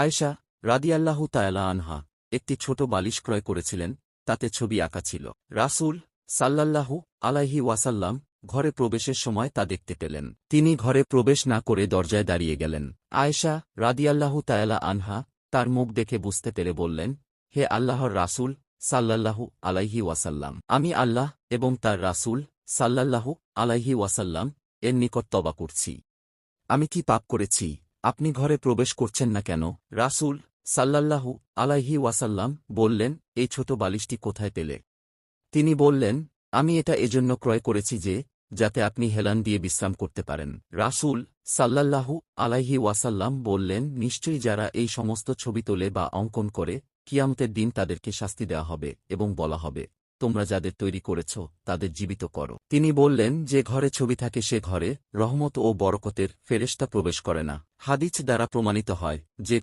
আয়েশা রাদিয়াল্লাহু তাআলা আনহা একটি ছোট বালিশ ক্রয় করেছিলেন, তাতে ছবি আঁকা ছিল। রাসূল সাল্লাল্লাহু আলাইহি ওয়াসাল্লাম ঘরে প্রবেশের সময় তা দেখতে পেলেন। তিনি ঘরে প্রবেশ না করে দরজায় দাঁড়িয়ে গেলেন। আয়েশা রাদিয়াল্লাহু তাআলা আনহা তার মুখ দেখে বুঝতে পেরে বললেন, হে আল্লাহর রাসূল সাল্লাল্লাহু আলাইহি ওয়াসাল্লাম, আমি আল্লাহ এবং তার রাসূল সাল্লাল্লাহু আলাইহি ওয়াসাল্লাম এর নিকট তওবা করছি। আমি কি পাপ করেছি? আপনি ঘরে প্রবেশ করছেন না কেন? রাসূল সাল্লাল্লাহু আলাইহি ওয়াসাল্লাম বললেন, এই ছোট বালিশটি কোথায় পেলে? তিনি বললেন, আমি এটা এজন্য ক্রয় করেছি যাতে আপনি হেলান দিয়ে বিশ্রাম করতে পারেন। রাসূল সাল্লাল্লাহু আলাইহি ওয়াসাল্লাম বললেন, নিশ্চয়ই যারা এই সমস্ত ছবি তোলে বা অঙ্কন করে, কিয়ামতের দিন তাদেরকে শাস্তি দেওয়া হবে এবং বলা হবে, তোমরা যাদের তৈরি করেছ তাদের জীবিত করো। তিনি বললেন, যে ঘরে ছবি থাকে সে ঘরে রহমত ও বরকতের ফেরেশতা প্রবেশ করে না। হাদিস দ্বারা প্রমাণিত হয় যে